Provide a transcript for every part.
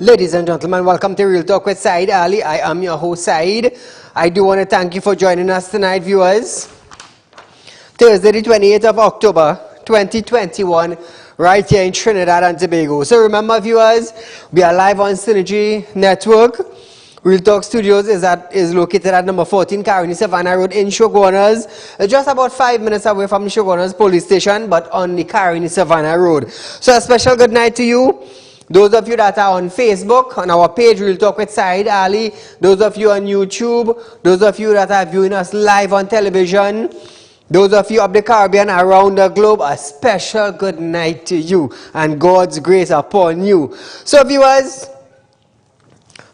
Ladies and gentlemen, welcome to Real Talk with Saieed Ali. I am your host, Saeed. I do want to thank you for joining us tonight, viewers. Thursday, the 28th of October, 2021, right here in Trinidad and Tobago. So remember, viewers, we are live on Synergy Network. Real Talk Studios is located at number 14 Caroni Savannah Road in Shogunas, just about 5 minutes away from the Shogunas police station, but on the Caroni Savannah Road. So a special good night to you. Those of you that are on Facebook, on our page, Real Talk with Saieed Ali. Those of you on YouTube. Those of you that are viewing us live on television. Those of you of the Caribbean around the globe, a special good night to you and God's grace upon you. So viewers,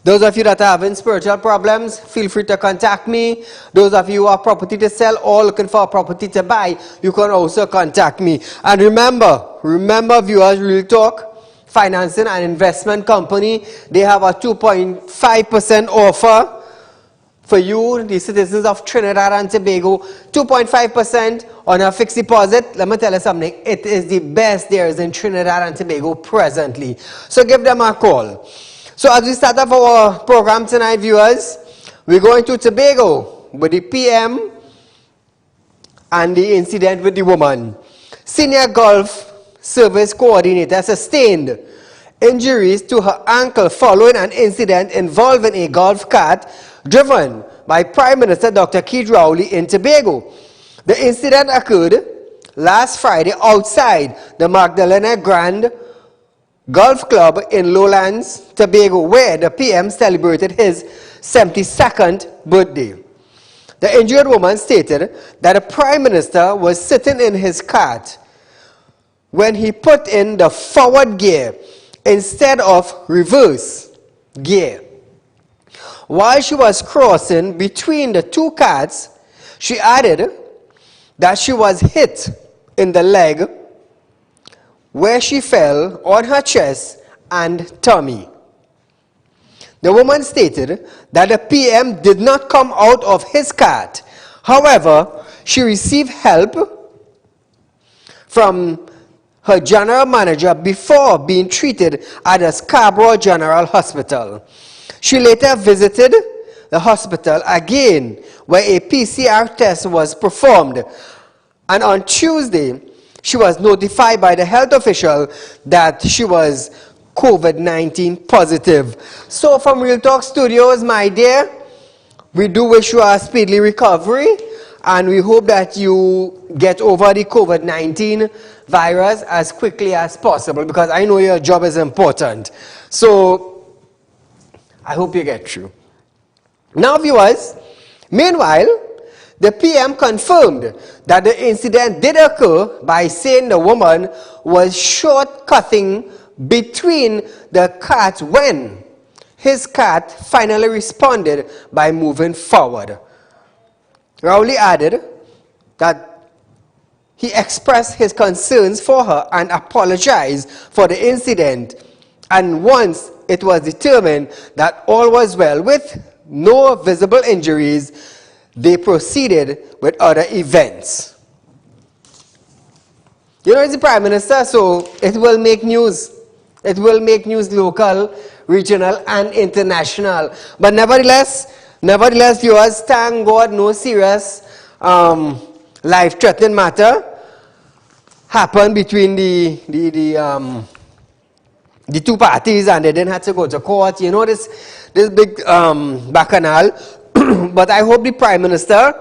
those of you that are having spiritual problems, feel free to contact me. Those of you who have property to sell or looking for a property to buy, you can also contact me. And remember viewers, Real Talk Financing and Investment Company, they have a 2.5% offer for you, the citizens of Trinidad and Tobago. 2.5% on a fixed deposit. Let me tell you something, it is the best there is in Trinidad and Tobago presently. So give them a call. So as we start off our program tonight, viewers, we're going to Tobago with the PM and the incident with the woman. Senior Golf Service Coordinator sustained injuries to her ankle following an incident involving a golf cart driven by Prime Minister Dr. Keith Rowley in Tobago. The incident occurred last Friday outside the Magdalena Grand Golf Club in Lowlands, Tobago, where the PM celebrated his 72nd birthday. The injured woman stated that the Prime Minister was sitting in his cart when he put in the forward gear instead of reverse gear. While she was crossing between the two carts, she added that she was hit in the leg where she fell on her chest and tummy. The woman stated that the PM did not come out of his cart. However, she received help from her general manager before being treated at the Scarborough General Hospital. She later visited the hospital again, where a PCR test was performed, and on Tuesday, she was notified by the health official that she was COVID-19 positive. So from Real Talk Studios, my dear, we do wish you a speedy recovery, and we hope that you get over the COVID-19 virus as quickly as possible, because I know your job is important. So I hope you get through. Now viewers, meanwhile, the PM confirmed that the incident did occur by saying the woman was short-cutting between the carts when his cart finally responded by moving forward. Rowley added that he expressed his concerns for her and apologized for the incident, and once it was determined that all was well with no visible injuries, they proceeded with other events. You know, it's the Prime Minister, so it will make news. It will make news local, regional, and international. But nevertheless, viewers, thank God no serious life-threatening matter happened between the two parties, and they didn't have to go to court. You know, this big bacchanal. But I hope the Prime Minister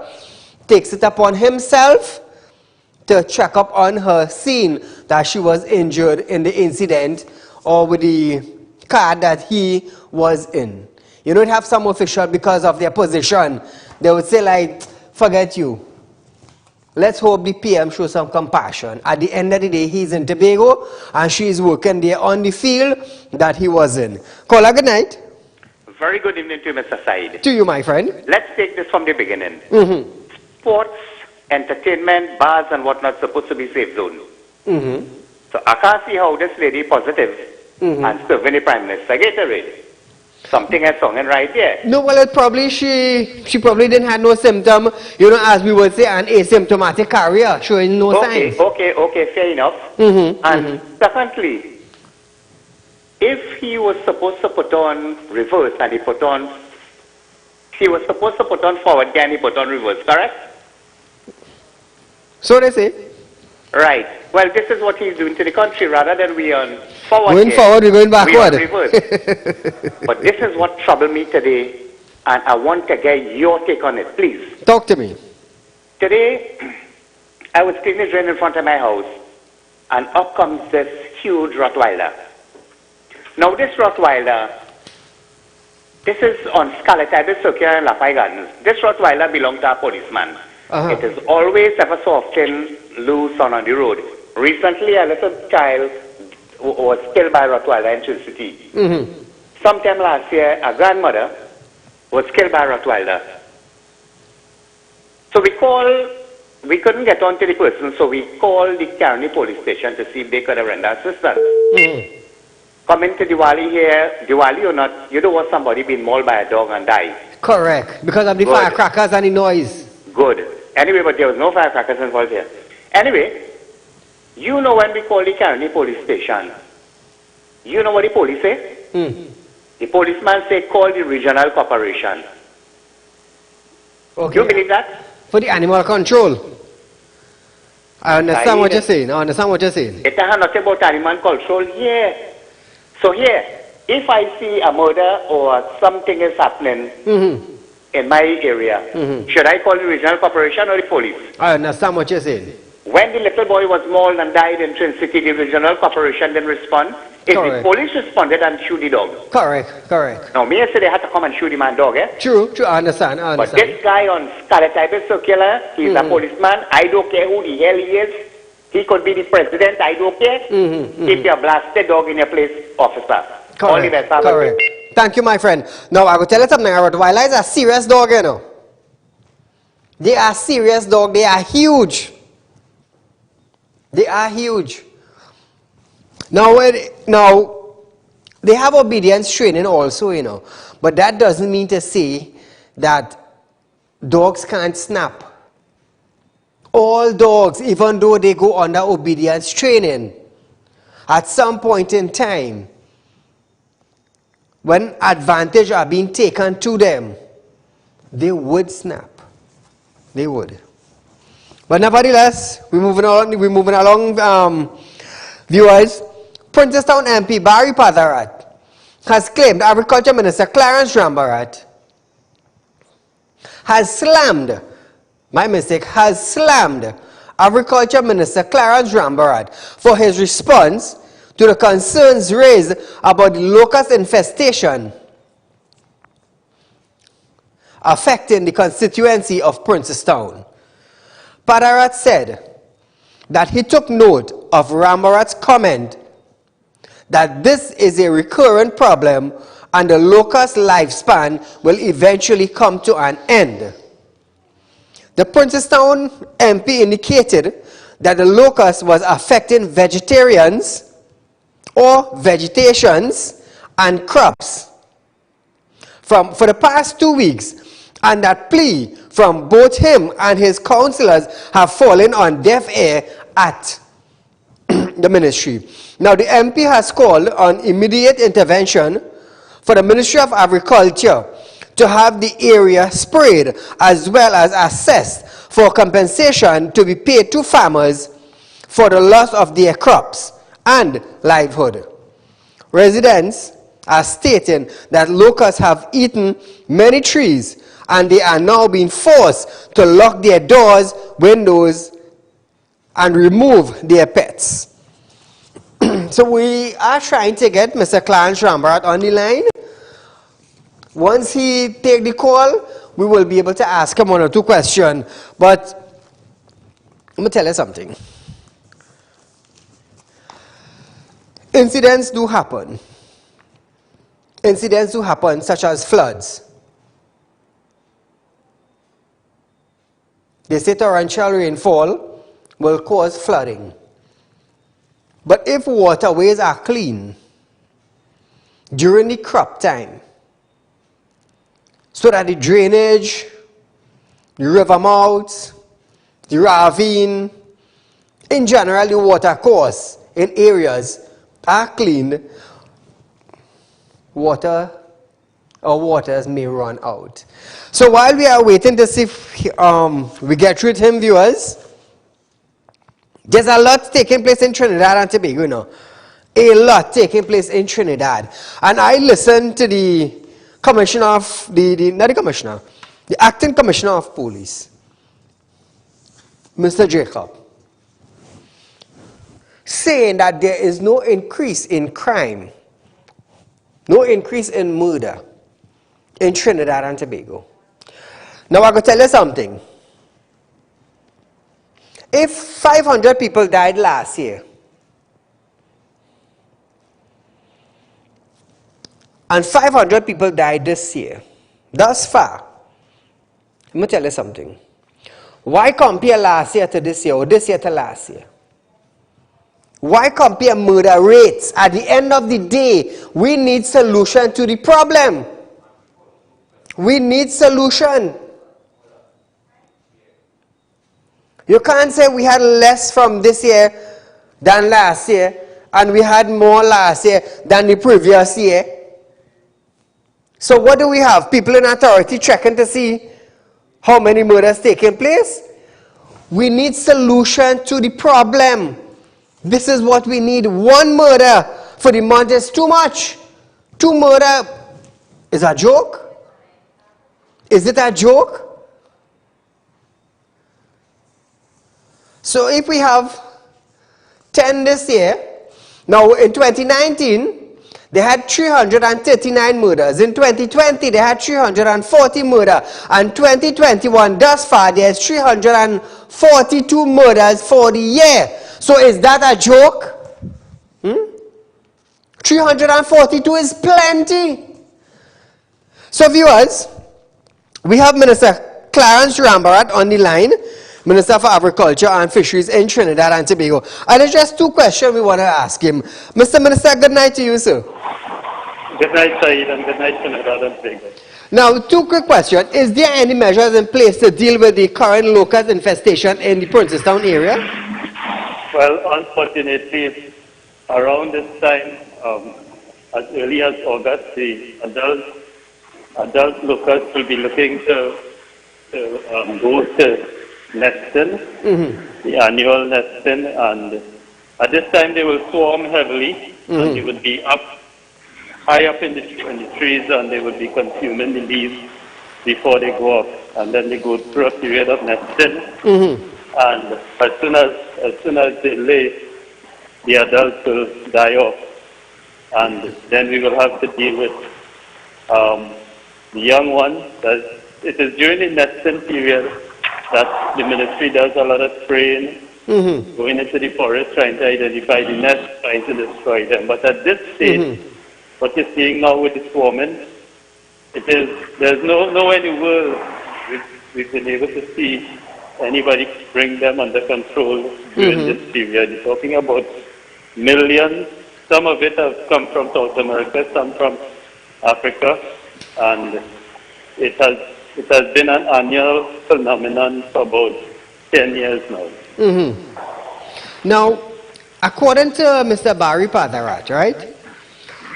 takes it upon himself to check up on her, seeing that she was injured in the incident or with the car that he was in. You know, it have some official, because of their position, they would say like, forget you. Let's hope the PM shows some compassion. At the end of the day, he's in Tobago and she's working there on the field that he was in. Caller, good night. Very good evening to you, Mr. Saeed. To you, my friend. Let's take this from the beginning. Sports, entertainment, bars and whatnot supposed to be safe zone. So I can't see how this lady positive and serving the Prime Minister Gatorade. Something has wrong and right there. No, well, it probably she probably didn't have no symptom, you know, as we would say, an asymptomatic carrier, showing no signs. Okay, fair enough. And secondly, if he was supposed to put on reverse and he was supposed to put on forward gear and he put on reverse, correct? So they say. Right. Well, this is what he's doing to the country. Rather than we on forward going gear, forward, we're going backward. we on reverse. But this is what troubled me today, and I want to get your take on it, please. Talk to me. Today, I was cleaning the drain in front of my house, and up comes this huge Rottweiler. Now, this Rottweiler, this is on Scarlet Ibis Circular in Lafayette Gardens. This Rottweiler belonged to a policeman. It is always ever so often loose on the road. Recently, a little child was killed by a Rottweiler in Trinity. Sometime last year, a grandmother was killed by a Rottweiler. So we couldn't get on to the person, so we called the county police station to see if they could have rendered assistance. Coming to Diwali here, Diwali or not, you don't want somebody being mauled by a dog and die. Correct, because of the firecrackers and the noise. Good. Anyway, but there was no firecrackers involved here. Anyway, you know when we call the county police station, you know what the police say? The policeman say, call the regional corporation. Okay. Do you believe that? For the animal control. I understand what you're saying. I understand what you're saying. It has nothing about animal control here. So here, if I see a murder or something is happening in my area, should I call the regional corporation or the police? I understand what you're saying. When the little boy was mauled and died in Trin City, the regional corporation didn't respond. If the police responded and shoot the dog. Correct. Now, me I say they had to come and shoot the man dog, eh? True, I understand. But this guy on Scarlet Ibis Circular, he's a policeman. I don't care who the hell he is. He could be the president. I don't care. Keep your blasted dog in your place, officer. All the best. Correct. Thank you, my friend. Now, I will tell you something. Rottweilers are serious dog, you know. They are serious dog. They are huge. They are huge. Now, they have obedience training also, you know. But that doesn't mean to say that dogs can't snap. All dogs, even though they go under obedience training, at some point in time, when advantage are being taken to them, they would snap. They would. But nevertheless, we're moving along, viewers. Princestown MP Barry Patharat has claimed Agriculture Minister Clarence Rambarat has slammed Agriculture Minister Clarence Rambarat for his response to the concerns raised about the locust infestation affecting the constituency of Princestown. Patharat said that he took note of Rambarat's comment that this is a recurrent problem and the locust lifespan will eventually come to an end. The Princestown MP indicated that the locust was affecting vegetations and crops for the past 2 weeks, and that plea from both him and his councillors have fallen on deaf ear at the ministry. Now, the MP has called on immediate intervention for the Ministry of Agriculture to have the area sprayed as well as assessed for compensation to be paid to farmers for the loss of their crops and livelihood. Residents are stating that locusts have eaten many trees and they are now being forced to lock their doors, windows, and remove their pets. So we are trying to get Mr. Clarence Rambarat on the line. Once he take the call, we will be able to ask him one or two questions. But let me tell you something. Incidents do happen. Incidents do happen, such as floods. They say torrential rainfall will cause flooding. But if waterways are clean during the crop time, so that the drainage, the river mouths, the ravine, in general the water course in areas are cleaned, waters may run out. So while we are waiting to see if we get through with him, viewers, there's a lot taking place in Trinidad and Tobago, you know. A lot taking place in Trinidad. And I listened to the commissioner of, not the commissioner, the acting commissioner of police, Mr. Jacob, saying that there is no increase in crime, no increase in murder in Trinidad and Tobago. Now I'm going to tell you something. If 500 people died last year, and 500 people died this year, thus far, let me tell you something. Why compare last year to this year, or this year to last year? Why compare murder rates? At the end of the day, we need solution to the problem. We need solution. You can't say we had less from this year than last year, and we had more last year than the previous year. So what do we have? People in authority checking to see how many murders taking place? We need solution to the problem. This is what we need. One murder for the month is too much. 2 murder is a joke? Is it a joke? So if we have 10 this year, now in 2019, they had 339 murders. In 2020, they had 340 murders. And 2021, thus far, there's 342 murders for the year. So is that a joke? 342 is plenty. So viewers, we have Minister Clarence Rambarat on the line, Minister for Agriculture and Fisheries in Trinidad and Tobago. And there's just 2 questions we want to ask him. Mr. Minister, good night to you, sir. Good night, Saeed, and good night, Trinidad and Tobago. Now, 2 quick questions. Is there any measures in place to deal with the current locust infestation in the Princestown area? Well, unfortunately, around this time, as early as August, the adult locusts will be looking to go to nesting, the annual nesting, and at this time they will swarm heavily, and they would be up high up in the trees, and they would be consuming the leaves before they go up, and then they go through a period of nesting, and as soon as they lay, the adults will die off, and then we will have to deal with the young ones. It is during the nesting period that the ministry does a lot of spraying, going into the forest, trying to identify the nests, trying to destroy them. But at this stage, what you're seeing now with the swarming, there's nowhere in the world we've been able to see anybody bring them under control during this period. You're talking about millions. Some of it have come from South America, some from Africa, and it has been an annual phenomenon for about 10 years now. Now, according to Mr. Barry Padarat, right?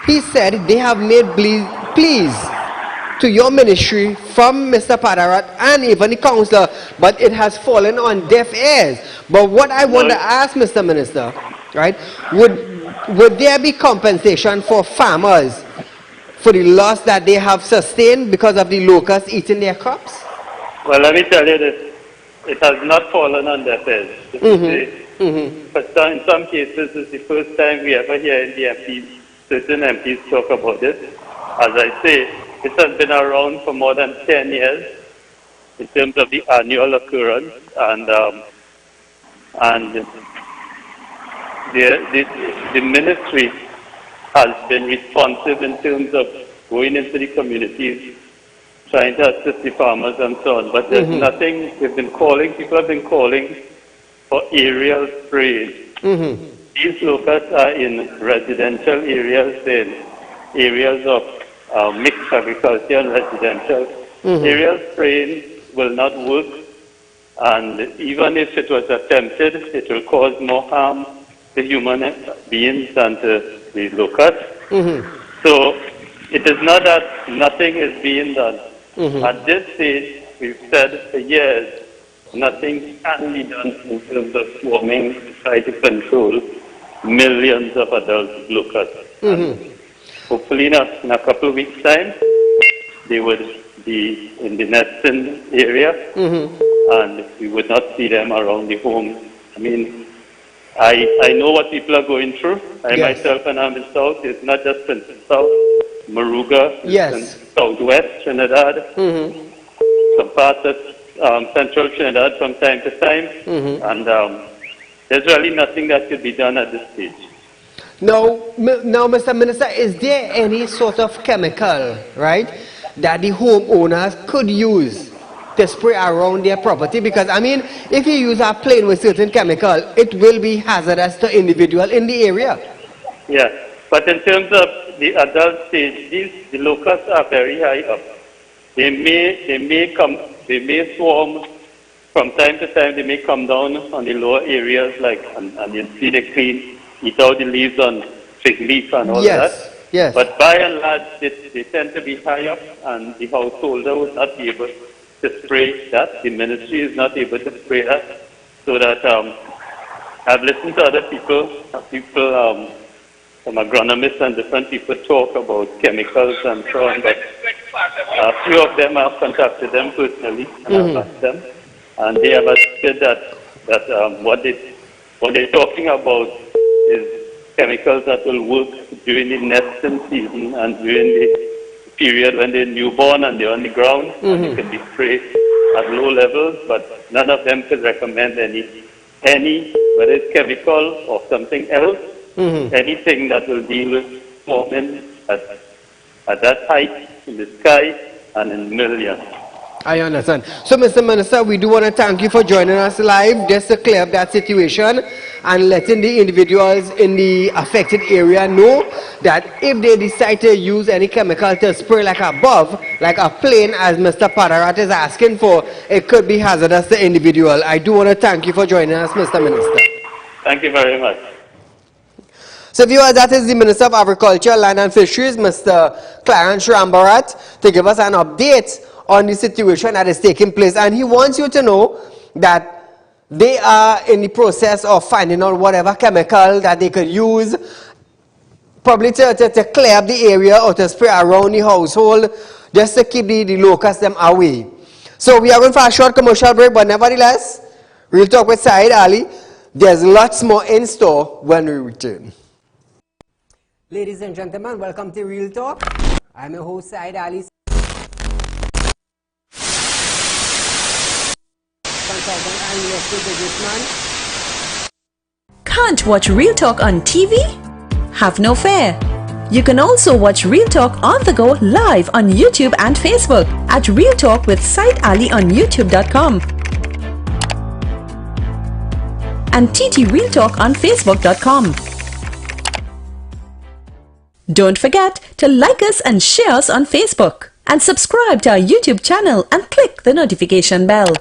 He said they have made pleas to your ministry from Mr. Padarat and even the councillor, but it has fallen on deaf ears. But what I want to ask, Mr. Minister, right? Would there be compensation for farmers for the loss that they have sustained because of the locusts eating their crops? Well, let me tell you this. It has not fallen on deaf ears. But in some cases, it's the first time we ever hear in the MPs, certain MPs talk about it. As I say, it has been around for more than 10 years in terms of the annual occurrence, and the ministry has been responsive in terms of going into the communities, trying to assist the farmers and so on. But there's nothing, people have been calling for aerial spraying. These locusts are in residential areas, in areas of mixed agriculture and residential. Aerial spraying will not work, and even if it was attempted, it will cause more harm to human beings than to the locusts. So it is not that nothing is being done. At this stage, we've said for years, nothing can be done in terms of swarming to try to control millions of adult locusts. Hopefully in a couple of weeks' time, they would be in the nesting area, and we would not see them around the home. I mean, I know what people are going through. I myself, and I'm in South, it's not just in South, Moruga, in Southwest Trinidad, some parts of Central Trinidad from time to time, and there's really nothing that could be done at this stage. Now, Mr. Minister, is there any sort of chemical, right, that the homeowners could use to spray around their property? Because, I mean, if you use a plane with certain chemical, it will be hazardous to individual in the area. Yeah, but in terms of the adult stage, the locusts are very high up. They may swarm from time to time. They may come down on the lower areas, like, and you see they eat out the leaves on fig leaf and all that. Yes. But by and large, they tend to be high up, and the householder would not be able to spray that. The ministry is not able to spray that. So that I've listened to other people from agronomists and different people talk about chemicals and so on. But a few of them, I've contacted them personally and I've asked them, and they have said that what they're talking about is chemicals that will work during the nesting season and during the period when they're newborn and they're on the ground, and they can be sprayed at low levels, but none of them could recommend any whether it's chemical or something else, anything that will deal with swarming at that height in the sky and in millions. I understand. So, Mr. Minister, we do want to thank you for joining us live just to clear up that situation and letting the individuals in the affected area know that if they decide to use any chemical to spray like above, like a plane as Mr. Padarat is asking for, it could be hazardous to individual. I do want to thank you for joining us, Mr. Minister. Thank you very much. So viewers, that is the Minister of Agriculture, Land and Fisheries, Mr. Clarence Rambarat, to give us an update on the situation that is taking place. And he wants you to know that they are in the process of finding out whatever chemical that they could use, probably to clear up the area or to spray around the household, just to keep the locusts them away. So we are going for a short commercial break, but nevertheless, we'll talk with Saieed Ali. There's lots more in store when we return. Ladies and gentlemen, welcome to Real Talk. I'm your host, Saieed Ali, consultant and real estate businessman. Can't watch Real Talk on TV? Have no fear. You can also watch Real Talk on the go live on YouTube and Facebook at Real Talk with Saieed Ali on YouTube.com and TT Real Talk on Facebook.com. Don't forget to like us and share us on Facebook and subscribe to our YouTube channel and click the notification bell.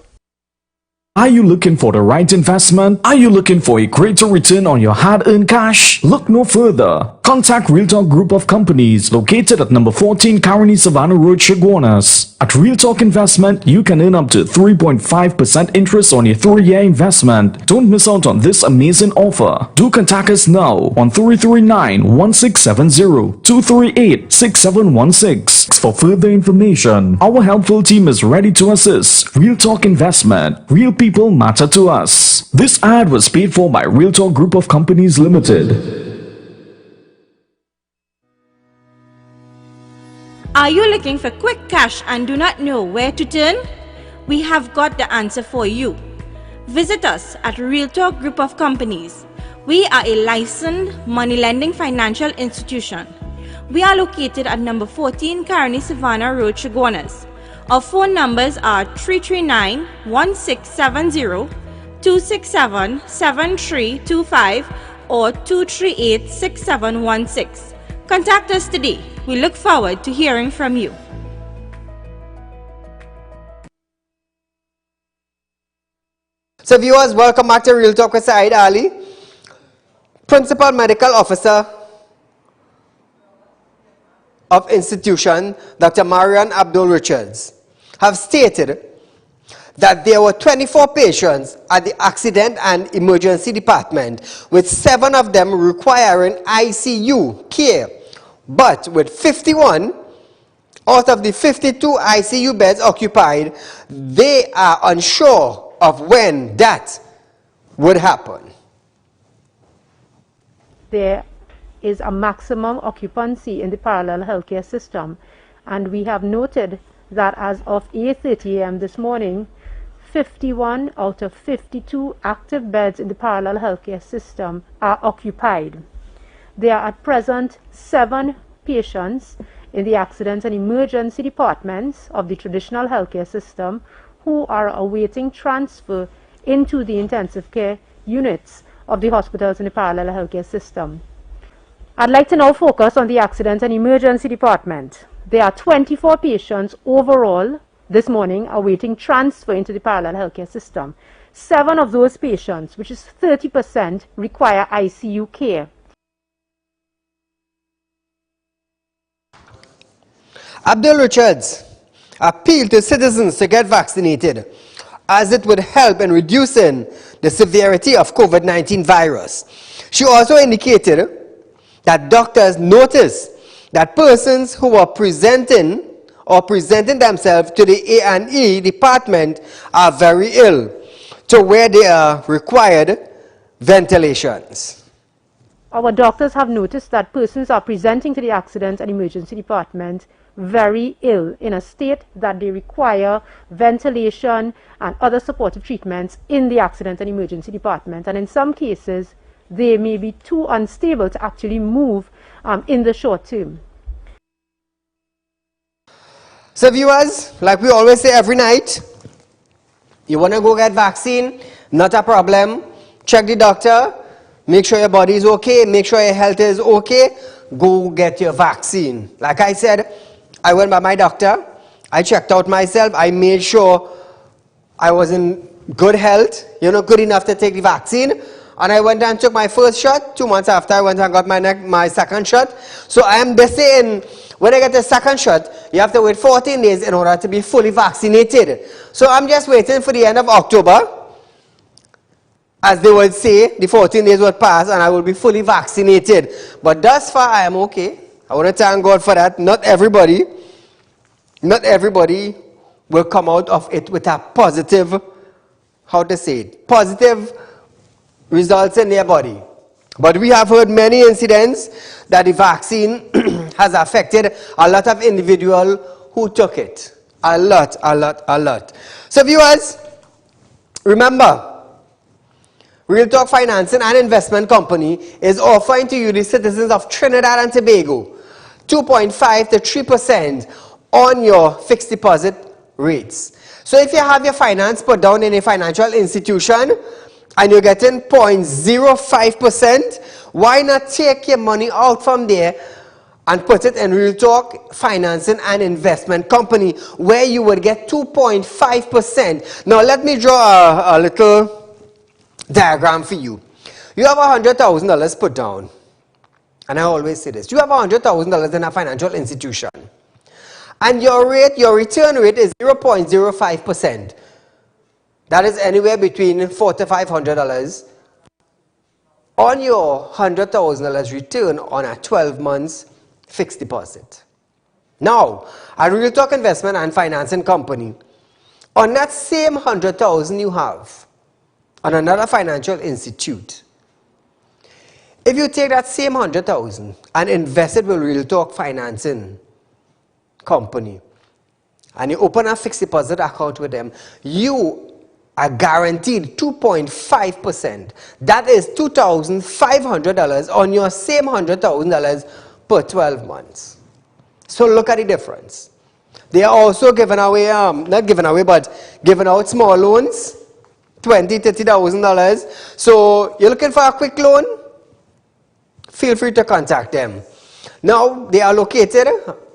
Are you looking for the right investment? Are you looking for a greater return on your hard-earned cash? Look no further. Contact Real Talk Group of Companies located at number 14 Caroni Savannah Road, Chaguanas. At Real Talk Investment, you can earn up to 3.5% interest on your 3-year investment. Don't miss out on this amazing offer. Do contact us now on 339-1670, 238-6716 for further information. Our helpful team is ready to assist. Real Talk Investment. Real people matter to us. This ad was paid for by Real Talk Group of Companies Limited. Are you looking for quick cash and do not know where to turn? We have got the answer for you. Visit us at Real Talk Group of Companies. We are a licensed money lending financial institution. We are located at number 14 Caroni Savannah Road, Chaguanas. Our phone numbers are 339-1670, 267-7325 or 238-6716. Contact us today. We look forward to hearing from you. So viewers, welcome back to Real Talk with Saieed Ali, Principal Medical Officer, of Institution, Dr. Marian Abdul-Richards, have stated that there were 24 patients at the Accident and Emergency Department, with 7 of them requiring ICU care, but with 51 out of the 52 ICU beds occupied, they are unsure of when that would happen. There is a maximum occupancy in the parallel healthcare system, and we have noted that as of 8:30 a.m. this morning, 51 out of 52 active beds in the parallel healthcare system are occupied. There are at present 7 patients in the accident and emergency departments of the traditional healthcare system who are awaiting transfer into the intensive care units of the hospitals in the parallel healthcare system. I'd like to now focus on the accident and emergency department. There are 24 patients overall this morning awaiting transfer into the parallel healthcare system. 7 of those patients, which is 30%, require ICU care. Abdul-Richards appealed to citizens to get vaccinated, as it would help in reducing the severity of COVID-19 virus. She also indicated that doctors noticed that persons who are presenting themselves to the A&E department are very ill, to where they are required ventilations. Our doctors have noticed that persons are presenting to the accident and emergency department very ill, in a state that they require ventilation and other supportive treatments in the accident and emergency department, and in some cases they may be too unstable to actually move in the short term. So viewers, like we always say every night, you want to go get vaccine, not a problem. Check the doctor, make sure your body is okay, make sure your health is okay, go get your vaccine. Like I said, I went by my doctor, I checked out myself, I made sure I was in good health, good enough to take the vaccine, and I went and took my first shot. 2 months after, I went and got my second shot. So I am just saying, when I get the second shot, you have to wait 14 days in order to be fully vaccinated. So I'm just waiting for the end of October, as they would say, the 14 days would pass and I will be fully vaccinated. But thus far, I am okay. I want to thank God for that. Not everybody will come out of it with a positive, positive results in their body. But we have heard many incidents that the vaccine has affected a lot of individuals who took it. A lot. So viewers, remember, Real Talk Financing and Investment Company is offering to you, the citizens of Trinidad and Tobago, 2.5 to 3% on your fixed deposit rates. So if you have your finance put down in a financial institution and you're getting 0.05%, why not take your money out from there and put it in Real Talk Financing and Investment Company, where you would get 2.5%. Now let me draw a little diagram for you. You have $100,000 put down. And I always say this. You have $100,000 in a financial institution. And your return rate is 0.05%. That is anywhere between $400 to $500 on your $100,000 return on a 12 months fixed deposit. Now, at Real Talk Investment and Financing Company, on that same $100,000 you have on another financial institute, if you take that same $100,000 and invest it with Real Talk Financing Company, and you open a fixed deposit account with them, you are guaranteed 2.5%. That is $2,500 on your same $100,000 per 12 months. So look at the difference. They are also giving away, but giving out small loans, $20,000, $30,000. So you're looking for a quick loan? Feel free to contact them. Now, they are located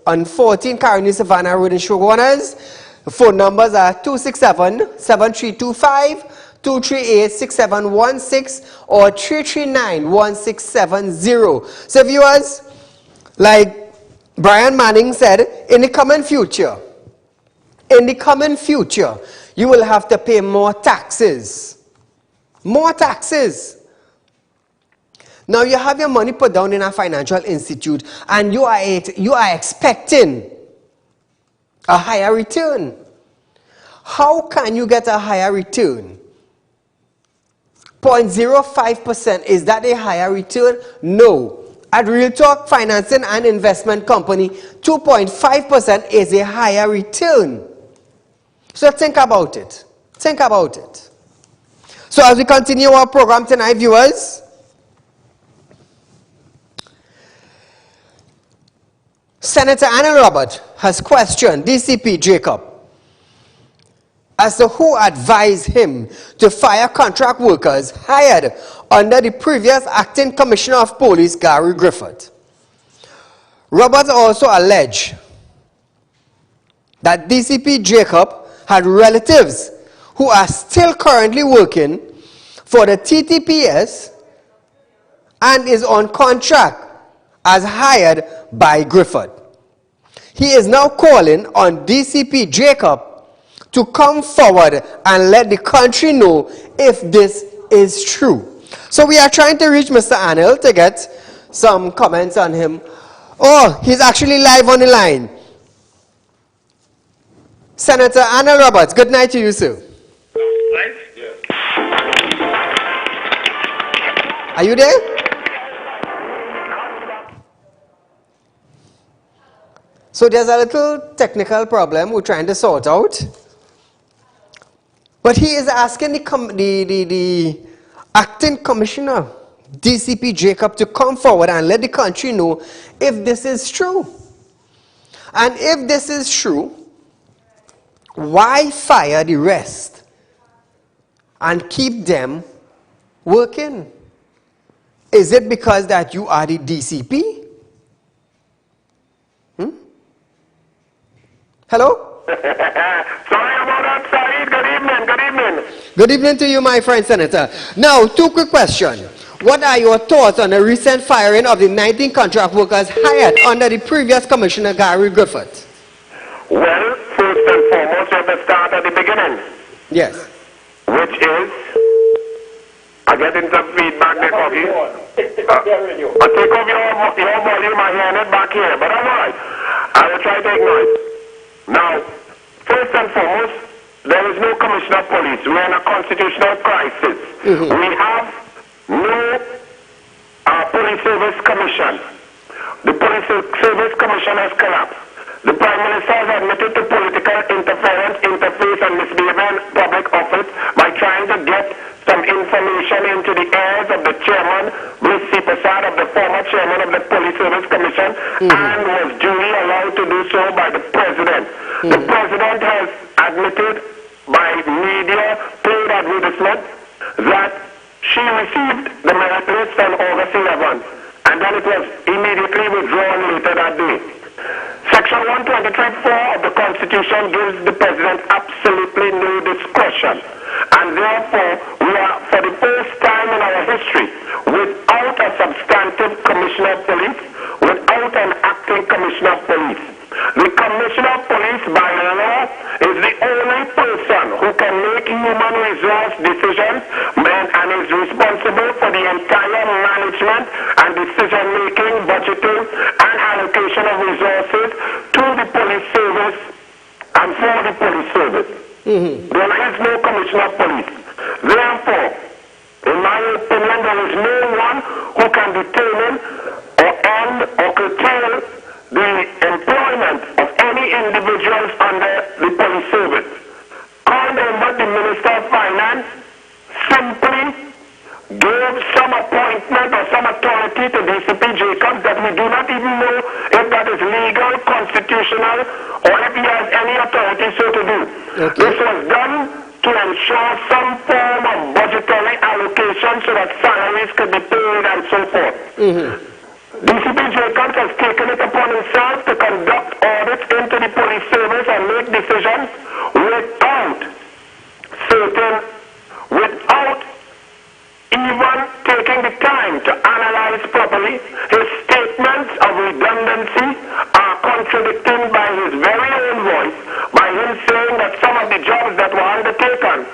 on 14 Caroni Savannah Road in Shoguanas. The phone numbers are 267-7325, 238-6716, or 339-1670. So viewers, like Brian Manning said, in the coming future, you will have to pay more taxes. More taxes. Now you have your money put down in a financial institute and you are expecting a higher return. How can you get a higher return? 0.05%, is that a higher return? No. At Real Talk Financing and Investment Company, 2.5% is a higher return. So think about it. Think about it. So as we continue our program tonight, viewers, Senator Anna Robert has questioned DCP Jacob as to who advised him to fire contract workers hired under the previous acting commissioner of police, Gary Griffith. Roberts also alleged that DCP Jacob had relatives who are still currently working for the TTPS and is on contract as hired by Griffith. He is now calling on DCP Jacob to come forward and let the country know if this is true. So we are trying to reach Mr. Anil to get some comments on him. Oh, he's actually live on the line. Senator Anil Roberts, good night to you, sir. Right? Yeah. Are you there? So there's a little technical problem we're trying to sort out. But he is asking the acting commissioner, DCP Jacob, to come forward and let the country know if this is true. And if this is true, why fire the rest and keep them working? Is it because that you are the DCP? Hello? Sorry about that, Saeed. Good evening. Good evening. Good evening to you, my friend Senator. Now, two quick questions. What are your thoughts on the recent firing of the 19 contract workers hired under the previous commissioner, Gary Griffith? Well, first and foremost, you have to start at the beginning. Yes. Which is, I get into feedback there, Coggy. I take off your volume, I hear it back here, but I'm alright. I will try to ignore it. Now, first and foremost, there is no commissioner of police. We are in a constitutional crisis. We have no police service commission. The police service commission has collapsed. The Prime Minister has admitted to political interference, interface, and misbehavior in public office by trying to get some information into the ears of the chairman, Bruce C. Prasad, of the former chairman of the Police Service Commission, and was duly allowed to do so by the President. The President has admitted by media, paid advertisement, that she received the merit list on August 11th, and then it was immediately withdrawn later that day. Section 123(4) of the Constitution gives the President absolutely no discretion, and therefore we are, for the first time in our history, without a substantive commissioner of police, without an acting commissioner of police. The commissioner of police, by law, is the only person who can make human resource decisions and is responsible for the entire management and decision-making, budgeting, and allocation of resources to the police service and for the police service. There is no commissioner of police. Therefore, in my opinion, there is no one who can determine or end or curtail the employment of any individuals under the police service. However, the Minister of Finance simply gave some appointment or some authority to DCP Jacob that we do not even know if that is legal, constitutional, or if he has any authority so to do. Okay. This was done to ensure some form of budgetary allocation so that salaries could be paid and so forth. DCP Jacobs has taken it upon himself to conduct audits into the police service and make decisions without even taking the time to analyze properly. His statements of redundancy are saying that some of the jobs that were undertaken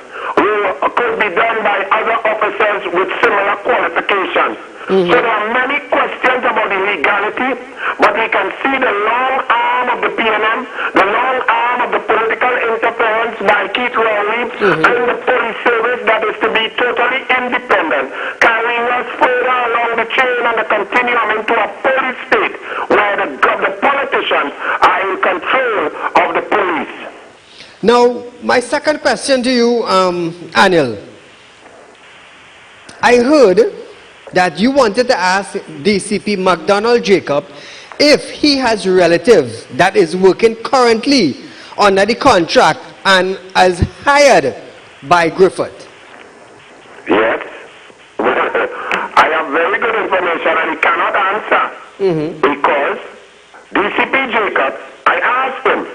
could be done by other officers with similar qualifications. So there are many questions about the legality, but we can see the long arm of the PNM, the long arm of the political interference by Keith Rowley and the police service that is to be totally independent, carrying us further along the chain and the continuum into a police state where the politicians are in control of the police. Now, my second question to you, Anil. I heard that you wanted to ask DCP McDonald Jacob if he has relatives that is working currently under the contract and as hired by Griffith. Yes. I have very good information and he cannot answer because DCP Jacob, I asked him,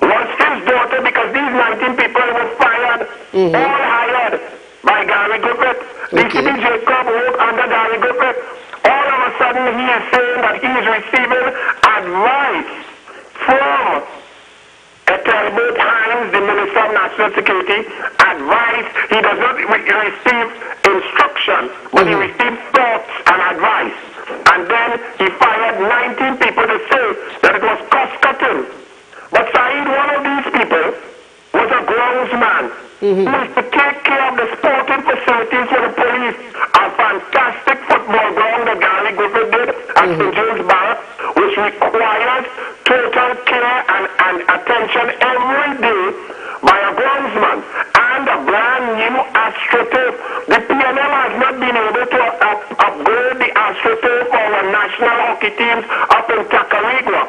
was his daughter, because these 19 people were fired, all hired by Gary Griffith. DCP Jacob worked under Gary Griffith. All of a sudden he is saying that he is receiving advice from Talbot Hines, the Minister of National Security, advice. He does not receive instruction, but he receives thoughts and advice. And then he fired 19 people to say that it was cost cutting. But Saeed, one of these people was a groundsman who was to take care of the sporting facilities for the police. A fantastic football ground that Gary Griffith did at St. James Barracks, which requires total care and attention every day by a groundsman. And a brand new AstroTurf. The PNM has not been able to upgrade the AstroTurf for our national hockey teams up in Tacarigua.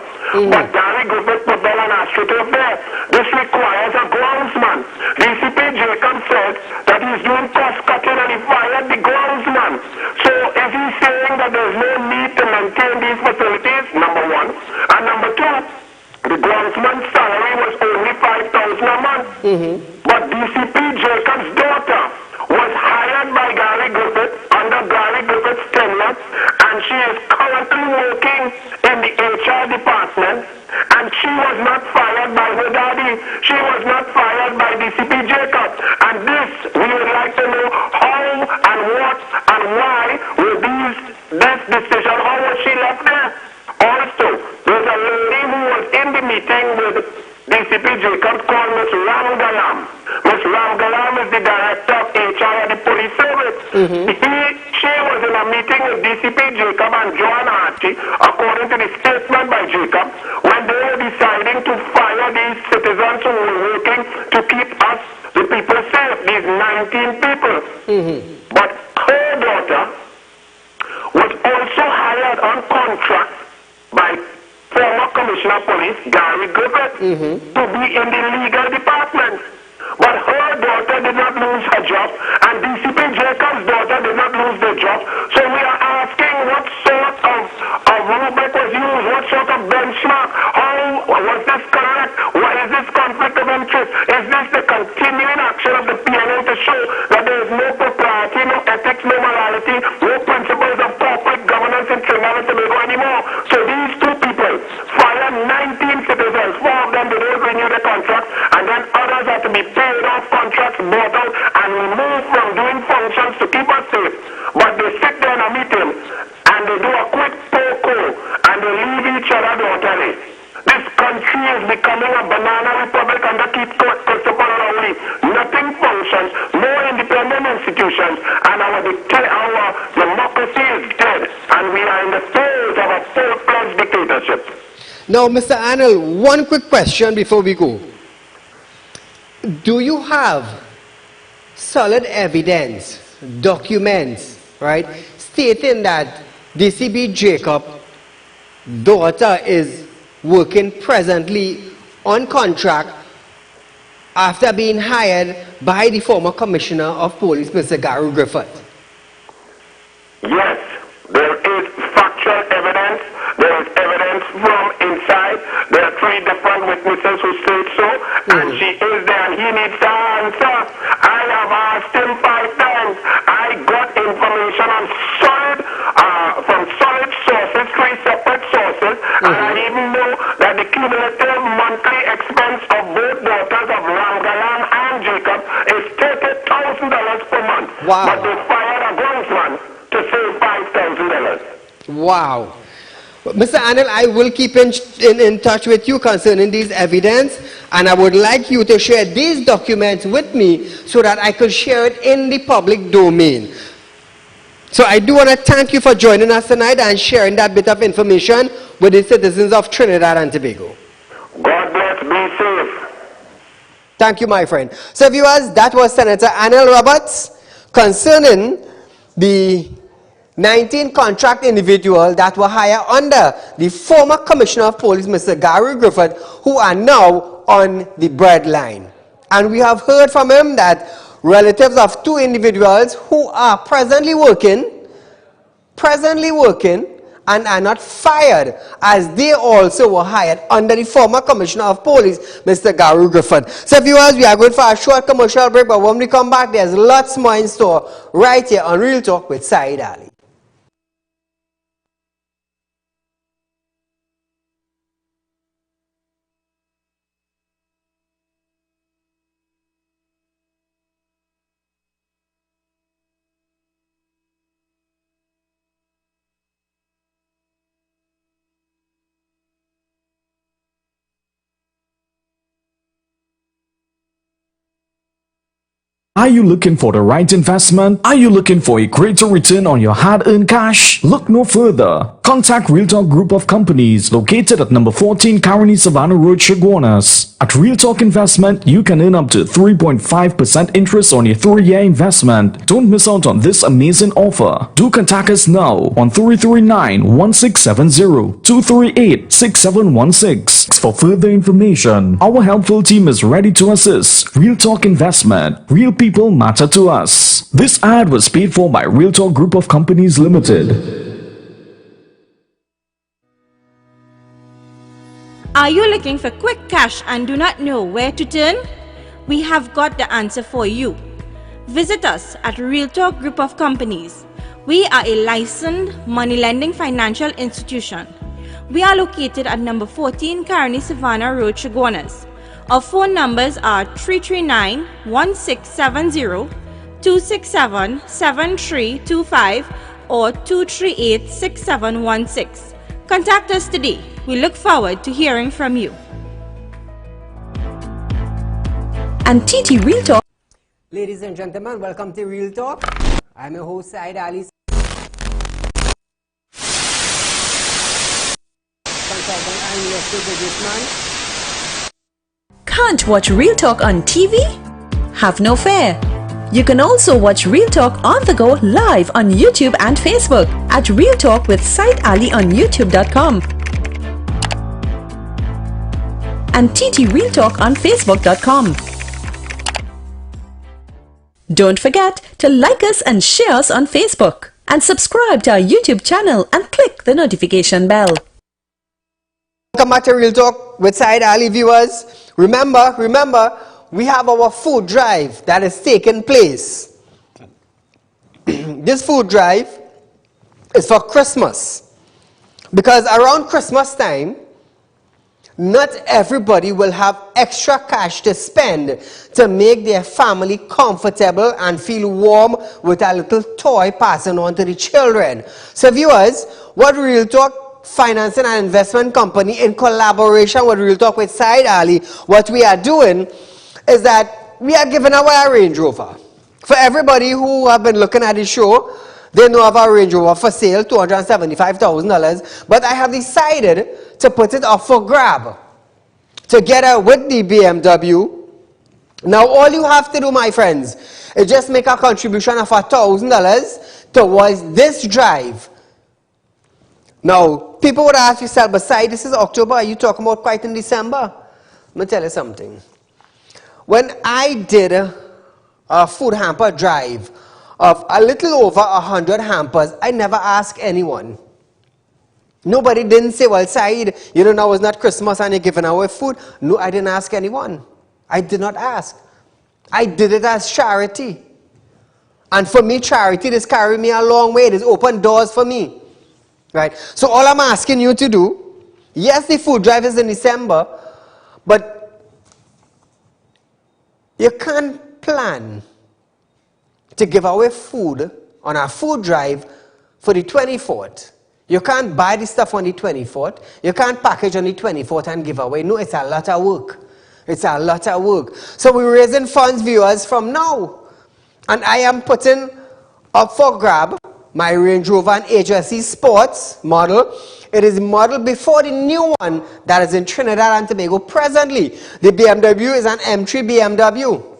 But Gary Griffith put down an AstroTurf there. This requires a groundsman. DCP Jacob said that he's doing cost cutting and he fired the groundsman. So is he saying that there's no need to maintain these facilities? Number one. And number two, the groundsman's salary was only $5,000 a month. But DCP Jacob's daughter was hired by Gary Griffith under Gary Griffith's tenure, and she is currently working in the HR department, and she was not fired by her daddy. She was not fired by DCP Jacob. And this, we would like to know how and what and why will this decision, how was she left there? Also, there's a lady who was in the meeting with DCP Jacob called Miss Ramgalam. Miss Ramgalam is the director of HR at the police service. She was in a meeting with DCP Jacob and Joanne Archie, according to the statement by Jacob, when they were deciding to fire these citizens who were working to keep us, the people, safe, these 19 people. But her daughter was also hired on contract by former Commissioner of Police Gary Griffith to be in the legal department. But her daughter did not lose her job, and DCP Jacob's daughter did not lose their job. So we are asking what sort of rubric was used, what sort of benchmark, how was this correct, what is this conflict of interest, is this the continuing action of the PNM to show that there is no propriety, no ethics, no morality, no principles of corporate governance in Trinidad and Tobago anymore. So these two people fired 19 citizens, 4 of them they don't renew the contract, and then others have to be paid off contracts, bought out, and removed from doing functions to keep us safe. But they sit there in a meeting, and they do a quick poco, and they leave each other totally. This country is becoming a banana republic under Christopher Rowley. Nothing functions, no independent institutions, and our democracy is dead, and we are in the throes of a full-fledged dictatorship. Now, Mr. Anil, one quick question before we go. Do you have solid evidence, documents, right, stating that DCP Jacob's daughter is working presently on contract after being hired by the former Commissioner of Police, Mr. Gary Griffith? Yes, there is factual evidence. There is evidence from inside. There are 3 different witnesses who say so, and she is there, and he needs to answer. I have asked him 5 times. I got information on from solid sources, 3 separate sources, and I even know that the cumulative monthly expense of both daughters of Wow. But they fired a groundsman to save $5,000. Wow. Mr. Anil, I will keep in touch with you concerning these evidence, and I would like you to share these documents with me so that I could share it in the public domain. So I do want to thank you for joining us tonight and sharing that bit of information with the citizens of Trinidad and Tobago. God bless, be safe. Thank you, my friend. So viewers, that was Senator Anil Roberts concerning the 19 contract individuals that were hired under the former Commissioner of Police, Mr. Gary Griffith, who are now on the breadline. And we have heard from him that relatives of 2 individuals who are presently working and are not fired, as they also were hired under the former Commissioner of Police, Mr. Gary Griffith. So viewers, we are going for a short commercial break, but when we come back, there's lots more in store right here on Real Talk with Saieed Ali. Are you looking for the right investment? Are you looking for a greater return on your hard-earned cash? Look no further. Contact Real Talk Group of Companies located at number 14 Caroni Savannah Road, Chaguanas. At Real Talk Investment, you can earn up to 3.5% interest on your 3-year investment. Don't miss out on this amazing offer. Do contact us now on 339-1670, 238-6716 for further information. Our helpful team is ready to assist. Real Talk Investment. Real people matter to us. This ad was paid for by Real Talk Group of Companies Limited. Are you looking for quick cash and do not know where to turn? We have got the answer for you. Visit us at Real Talk Group of Companies. We are a licensed money lending financial institution. We are located at number 14 Caroni Savannah Road, Chaguanas. Our phone numbers are 339-1670, 267-7325 or 238-6716. Contact us today. We look forward to hearing from you. And TT Real Talk. Ladies and gentlemen, welcome to Real Talk. I'm your host, Saieed Ali, consultant and investor businessman. Can't watch Real Talk on TV? Have no fear. You can also watch Real Talk on the go live on YouTube and Facebook at Real Talk with Saieed Ali on youtube.com and TT Real Talk on facebook.com. Don't forget to like us and share us on Facebook and subscribe to our YouTube channel and click the notification bell. Welcome back to Real Talk with Saieed Ali, viewers. Remember, we have our food drive that is taking place. This food drive is for Christmas, because around Christmas time, not everybody will have extra cash to spend to make their family comfortable and feel warm with a little toy passing on to the children. So viewers, what Real Talk Financing and Investment Company, in collaboration with Real Talk with Saieed Ali, what we are doing is that we are giving away a Range Rover. For everybody who have been looking at the show, they know of our Range Rover for sale, $275,000, but I have decided to put it up for grab together with the BMW. Now all you have to do, my friends, is just make a contribution of $1,000 towards this drive. Now, people would ask yourself, besides this is October, are you talking about quite in December? Let me tell you something. When I did a food hamper drive of a little over 100 hampers, I never asked anyone. Nobody didn't say, well, Saeed, you know, now it's not Christmas and you're giving away food. No, I didn't ask anyone. I did not ask. I did it as charity. And for me, charity, this carried me a long way. This opened doors for me. Right? So all I'm asking you to do, yes, the food drive is in December, but you can't plan to give away food on our food drive for the 24th. You can't buy the stuff on the 24th. You can't package on the 24th and give away. No, it's a lot of work. It's a lot of work. So we're raising funds, viewers, from now. And I am putting up for grab my Range Rover and HSE Sports model. It is modeled before the new one that is in Trinidad and Tobago presently. The BMW is an M3 BMW.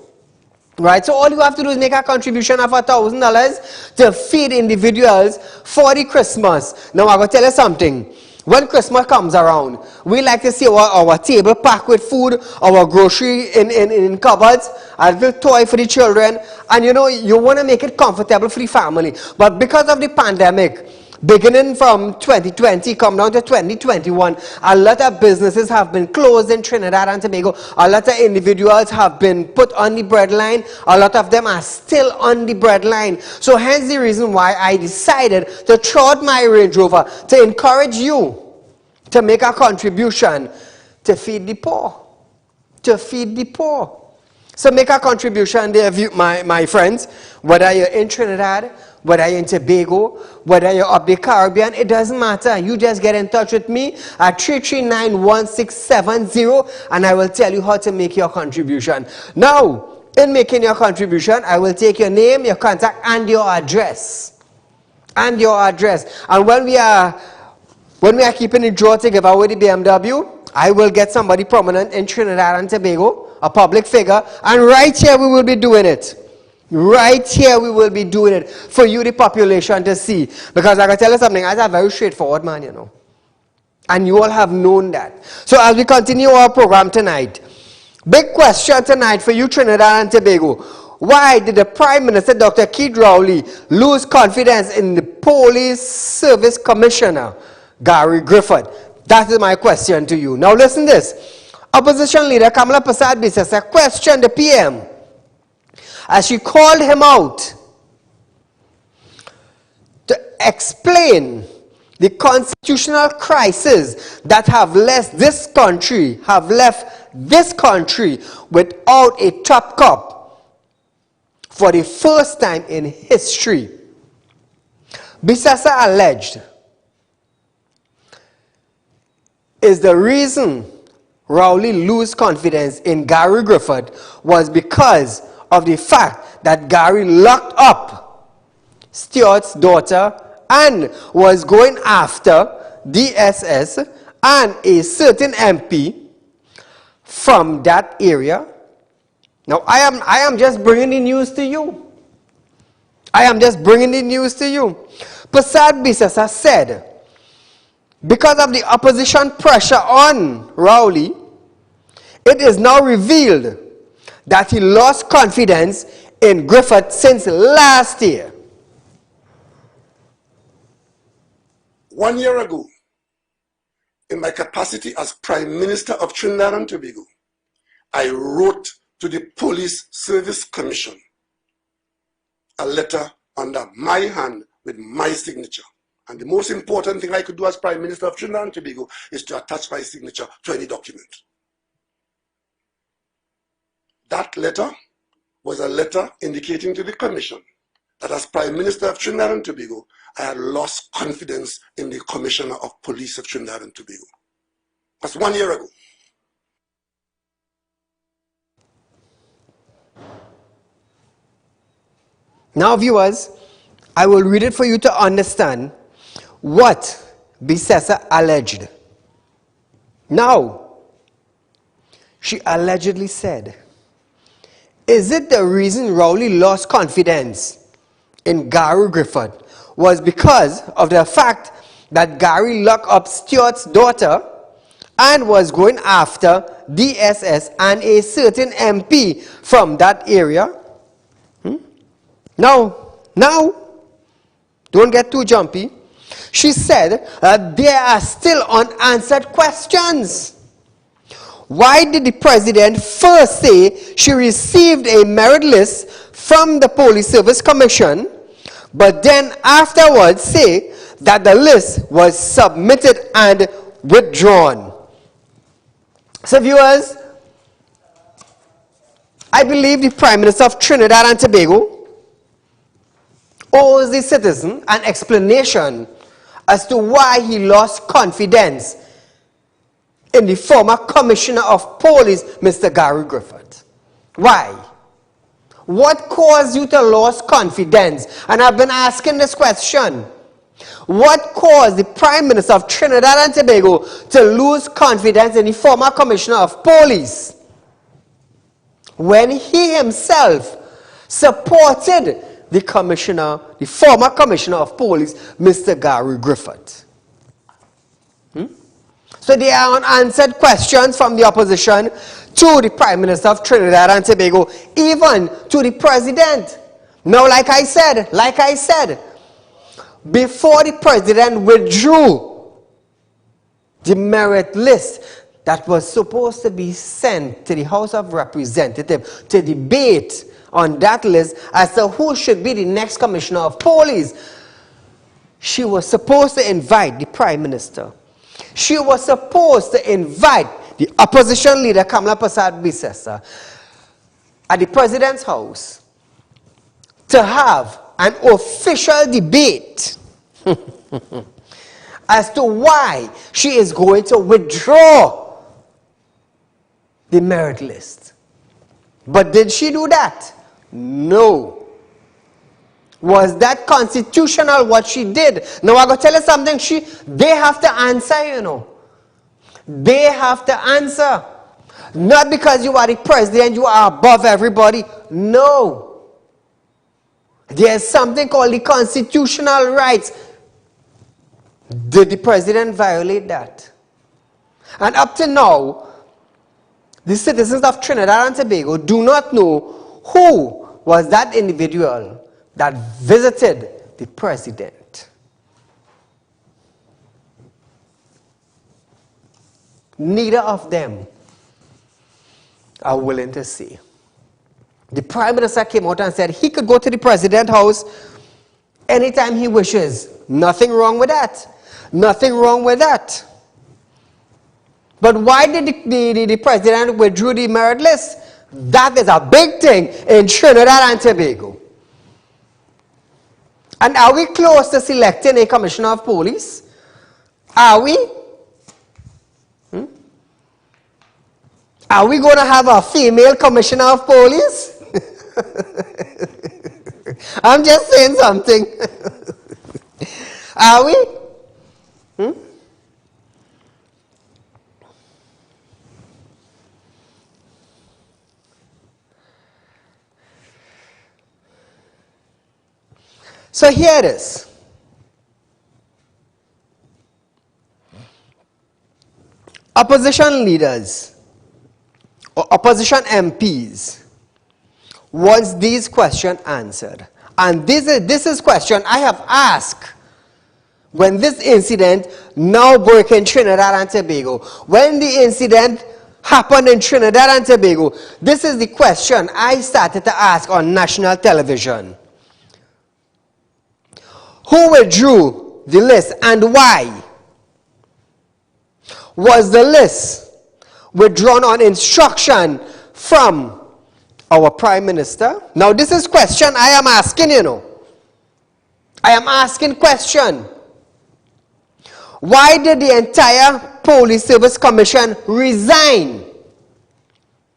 Right, so all you have to do is make a contribution of $1,000 to feed individuals for the Christmas. Now I'm going to tell you something. When Christmas comes around, we like to see our table packed with food, our grocery in cupboards, a little toy for the children, and you want to make it comfortable for the family. But because of the pandemic, beginning from 2020, come down to 2021, a lot of businesses have been closed in Trinidad and Tobago. A lot of individuals have been put on the breadline. A lot of them are still on the breadline. So hence the reason why I decided to throw out my Range Rover to encourage you to make a contribution to feed the poor. To feed the poor. So make a contribution there, my friends, whether you're in Trinidad, whether you're in Tobago, whether you're up the Caribbean, it doesn't matter. You just get in touch with me at 339-1670 and I will tell you how to make your contribution. Now, in making your contribution, I will take your name, your contact, and your address. And your address. And when we are keeping the draw to give away the BMW, I will get somebody prominent in Trinidad and Tobago, a public figure, and right here we will be doing it. Right here we will be doing it for you, the population, to see. Because I can tell you something, I'm a very straightforward man, And you all have known that. So as we continue our program tonight, big question tonight for you, Trinidad and Tobago. Why did the Prime Minister, Dr. Keith Rowley, lose confidence in the Police Service Commissioner, Gary Griffith? That is my question to you. Now listen this. Opposition leader Kamala Persad-Bissessar questioned the PM as she called him out to explain the constitutional crisis that have left this country without a top cop for the first time in history. Bissessar alleged is the reason Rowley lose confidence in Gary Griffith was because of the fact that Gary locked up Stewart's daughter and was going after DSS and a certain MP from that area. Now I am just bringing the news to you. Persad-Bissessar said, because of the opposition pressure on Rowley, it is now revealed that he lost confidence in Griffith since last year. 1 year ago, in my capacity as Prime Minister of Trinidad and Tobago, I wrote to the Police Service Commission a letter under my hand with my signature. And the most important thing I could do as Prime Minister of Trinidad and Tobago is to attach my signature to any document. That letter was a letter indicating to the Commission that as Prime Minister of Trinidad and Tobago, I had lost confidence in the Commissioner of Police of Trinidad and Tobago. That's 1 year ago. Now, viewers, I will read it for you to understand what Bissessar alleged. Now, she allegedly said, is it the reason Rowley lost confidence in Gary Griffith was because of the fact that Gary locked up Stewart's daughter and was going after DSS and a certain MP from that area? Now, don't get too jumpy. She said there are still unanswered questions. Why did the president first say she received a merit list from the Police Service Commission, but then afterwards say that the list was submitted and withdrawn? So viewers, I believe the Prime Minister of Trinidad and Tobago owes the citizen an explanation as to why he lost confidence in the former Commissioner of Police, Mr. Gary Griffith. Why? What caused you to lose confidence? And I've been asking this question. What caused the Prime Minister of Trinidad and Tobago to lose confidence in the former Commissioner of Police when he himself supported the former Commissioner of Police, Mr. Gary Griffith? So there are unanswered questions from the opposition to the Prime Minister of Trinidad and Tobago, even to the President. Now, like I said, before the President withdrew the merit list that was supposed to be sent to the House of Representatives to debate on that list as to who should be the next Commissioner of Police, she was supposed to invite the Prime Minister. She was supposed to invite the opposition leader, Kamala Persad-Bissessar, at the President's house to have an official debate as to why she is going to withdraw the merit list. But did she do that? No. Was that constitutional what she did? Now I'm going to tell you something. They have to answer, you know. They have to answer. Not because you are the president, you are above everybody. No. There's something called the constitutional rights. Did the president violate that? And up to now, the citizens of Trinidad and Tobago do not know who was that individual that visited the president. Neither of them are willing to say. The Prime Minister came out and said he could go to the President's house anytime he wishes. Nothing wrong with that. Nothing wrong with that. But why did the President withdraw the merit list? That is a big thing in Trinidad and Tobago. And are we close to selecting a Commissioner of Police? Are we? Are we going to have a female Commissioner of Police? I'm just saying something. Are we? So here it is. Opposition leaders or opposition MPs wants these questions answered. And this is question I have asked when this incident now broke in Trinidad and Tobago. When the incident happened in Trinidad and Tobago, this is the question I started to ask on national television. Who withdrew the list and why? Was the list withdrawn on instruction from our Prime Minister? Now this is question I am asking, you know. I am asking question. Why did the entire Police Service Commission resign?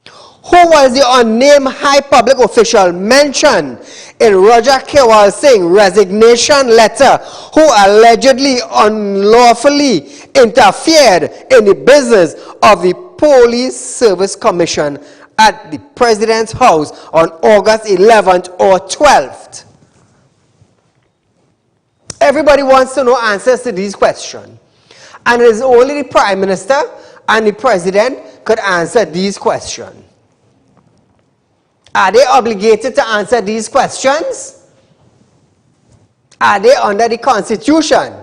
Who was the unnamed high public official mentioned in Roger Kewal Singh's resignation letter who allegedly unlawfully interfered in the business of the Police Service Commission at the President's house on August 11th or 12th? Everybody wants to know answers to these questions. And it is only the Prime Minister and the President could answer these questions. Are they obligated to answer these questions? Are they under the Constitution?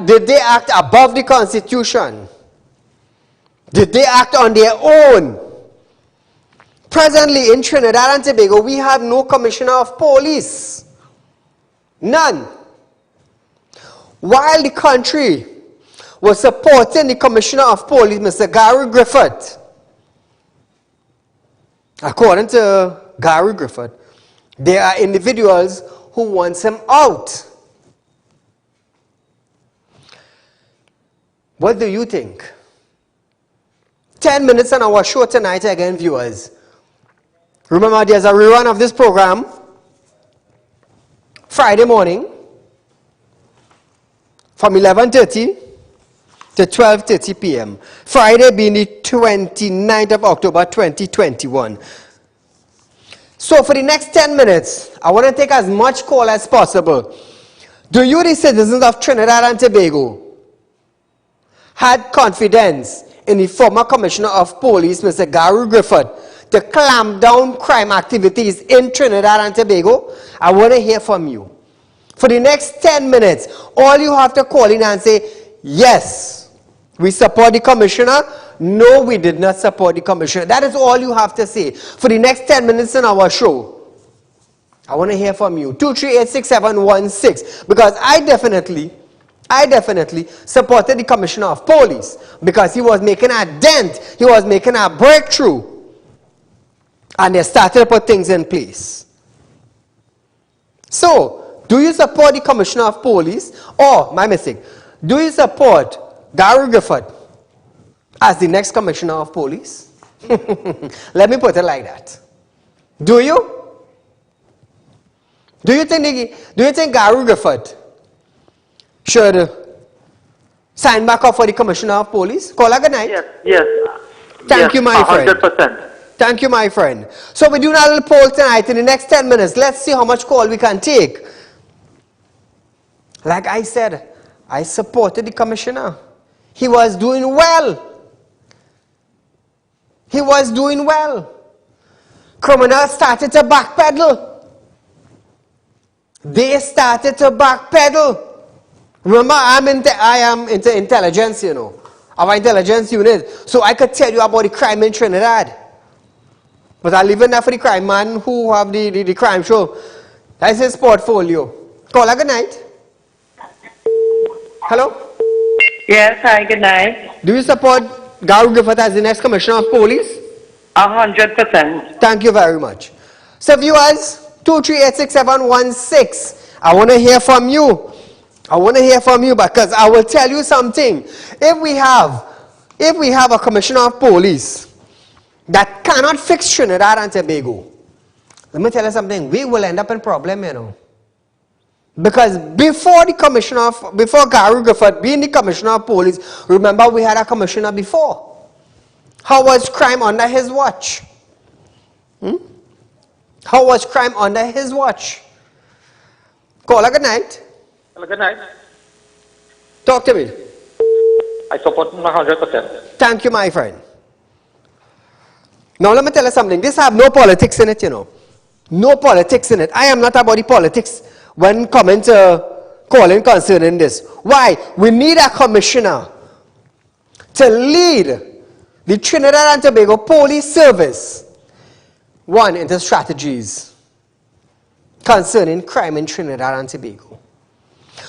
Did they act above the Constitution? Did they act on their own? Presently in Trinidad and Tobago, we have no Commissioner of Police. None. While the country was supporting the Commissioner of Police, Mr. Gary Griffith, according to Gary Griffith, there are individuals who wants him out. What do you think? 10 minutes on our show tonight again, viewers. Remember, there's a rerun of this program Friday morning from 11:30 to 12:30 p.m. Friday being the 29th of October 2021. So for the next 10 minutes, I want to take as much call as possible. Do you, the citizens of Trinidad and Tobago, had confidence in the former Commissioner of Police, Mr. Gary Griffith, to clamp down crime activities in Trinidad and Tobago? I want to hear from you. For the next 10 minutes, all you have to call in and say, yes, we support the Commissioner. No, we did not support the Commissioner. That is all you have to say. For the next 10 minutes in our show, I want to hear from you. 2386716. Because I definitely supported the Commissioner of Police because he was making a dent, he was making a breakthrough, and they started to put things in place. So, do you support the Commissioner of Police, or, my mistake, do you support Gary Griffith as the next Commissioner of Police? Let me put it like that. Do you? Do you think Gary Griffith should sign back up for the Commissioner of Police? Call her good night. Yes. Thank you, my friend. 100%. Thank you, my friend. So we're doing a little poll tonight in the next 10 minutes. Let's see how much call we can take. Like I said, I supported the Commissioner. He was doing well. He was doing well. Criminals started to backpedal. They started to backpedal. Remember, I am into intelligence, you know, our intelligence unit, so I could tell you about the crime in Trinidad. But I leave it there for the crime man who have the crime show. That's his portfolio. Call her good night. Hello? Yes, hi, good night. Do you support Gary Griffith as the next Commissioner of Police? 100%. Thank you very much. So viewers, 2386716. I want to hear from you. I want to hear from you because I will tell you something. If we have a Commissioner of Police that cannot fix Trinidad and Tobago, let me tell you something, we will end up in problem, you know. Because before Gary Griffith being the Commissioner of Police, remember we had a commissioner before. How was crime under his watch? How was crime under his watch? Call her good night. Good night. Talk to me. I support him 100%. Thank you, my friend. Now let me tell you something. This have no politics in it, you know. No politics in it. I am not about the politics when coming to calling concerning this. Why? We need a commissioner to lead the Trinidad and Tobago Police Service, one, into strategies concerning crime in Trinidad and Tobago.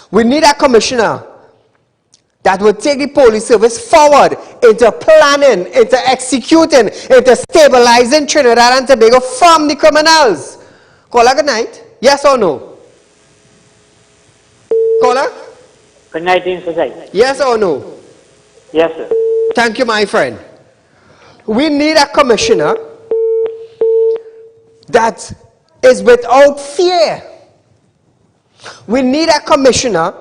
We need a commissioner that will take the police service forward into planning, into executing, into stabilizing Trinidad and Tobago from the criminals. Caller, good night. Yes or no? Caller? Good night, Infestation. Yes or no? Yes, sir. Thank you, my friend. We need a commissioner that is without fear. We need a commissioner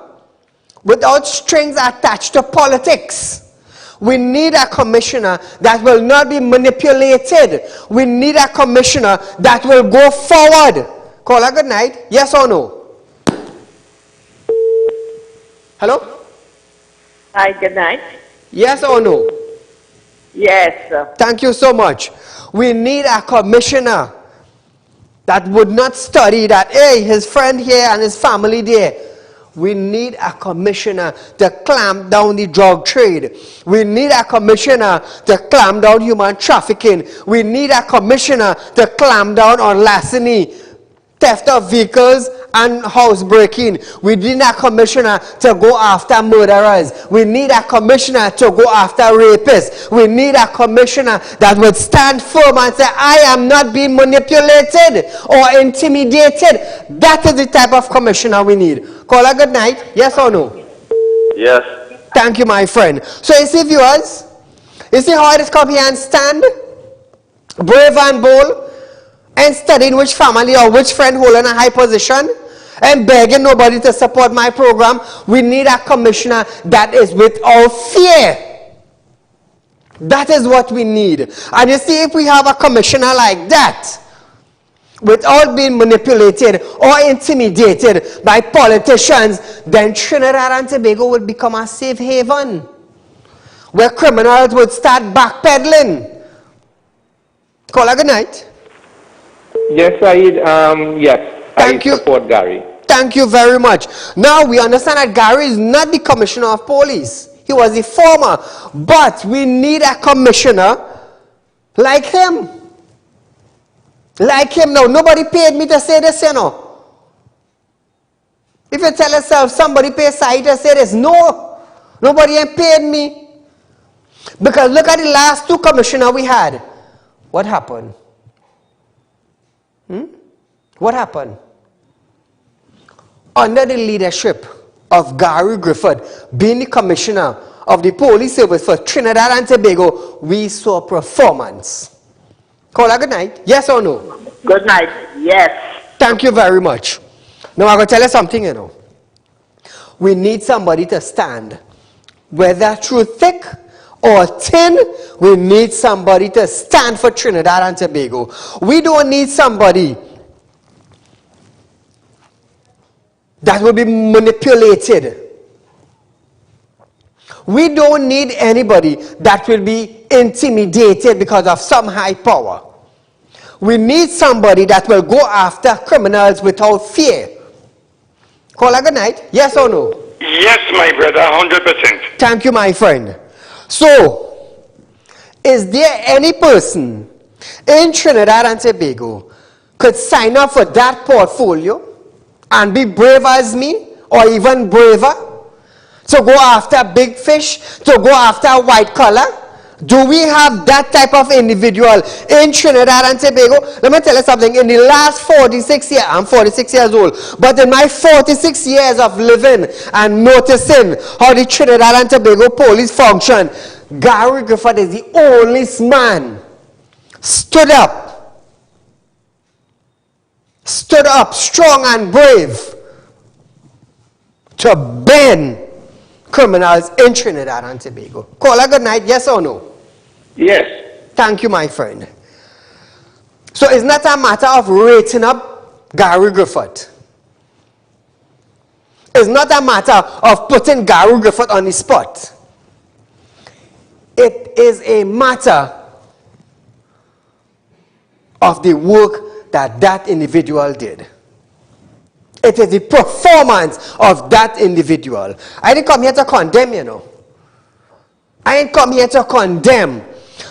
without strings attached to politics. We need a commissioner that will not be manipulated. We need a commissioner that will go forward. Caller, good night. Yes or no? Hello? Hi, good night. Yes or no? Yes, sir. Thank you so much. We need a commissioner that would not study that, hey, his friend here and his family there. We need a commissioner to clamp down the drug trade. We need a commissioner to clamp down human trafficking. We need a commissioner to clamp down on larceny, theft of vehicles, and housebreaking. We need a commissioner to go after murderers. We need a commissioner to go after rapists. We need a commissioner that would stand firm and say, I am not being manipulated or intimidated. That is the type of commissioner we need. Caller, good night. Yes or no? Yes. Thank you, my friend. So you see, viewers, you see how I just come here and stand, brave and bold, and studying which family or which friend holding a high position, and begging nobody to support my program. We need a commissioner that is without fear. That is what we need. And you see, if we have a commissioner like that, without being manipulated or intimidated by politicians, then Trinidad and Tobago would become a safe haven where criminals would start backpedaling. Caller, good night. Yes, Saeed. Yes, Thank you. Support Gary. Thank you very much. Now we understand that Gary is not the commissioner of police. He was the former. But we need a commissioner like him. Like him now. Nobody paid me to say this, you know. If you tell yourself somebody paid Saeed to say this, no. Nobody ain't paid me. Because look at the last two commissioners we had. What happened? What happened? Under the leadership of Gary Griffith, being the commissioner of the police service for Trinidad and Tobago, we saw performance. Caller, good night. Yes or no? Good night. Yes. Thank you very much. Now I'm going to tell you something, you know. We need somebody to stand. Whether through thick or thin, we need somebody to stand for Trinidad and Tobago. We don't need somebody that will be manipulated. We don't need anybody that will be intimidated because of some high power. We need somebody that will go after criminals without fear. Caller, good night. Yes or no? Yes, my brother, 100%. Thank you, my friend. So, is there any person in Trinidad and Tobago could sign up for that portfolio and be brave as me, or even braver, to go after big fish, to go after white collar? Do we have that type of individual in Trinidad and Tobago? Let me tell you something. In the last 46 years, I'm 46 years old, but in my 46 years of living and noticing how the Trinidad and Tobago police function, Gary Griffith is the only man stood up, strong and brave, to ban criminals in Trinidad and Tobago. Caller, good night. Yes or no? Yes. Thank you, my friend. So it's not a matter of rating up Gary Griffith. It's not a matter of putting Gary Griffith on the spot. It is a matter of the work that that individual did. It is the performance of that individual. I didn't come here to condemn, you know. I ain't come here to condemn.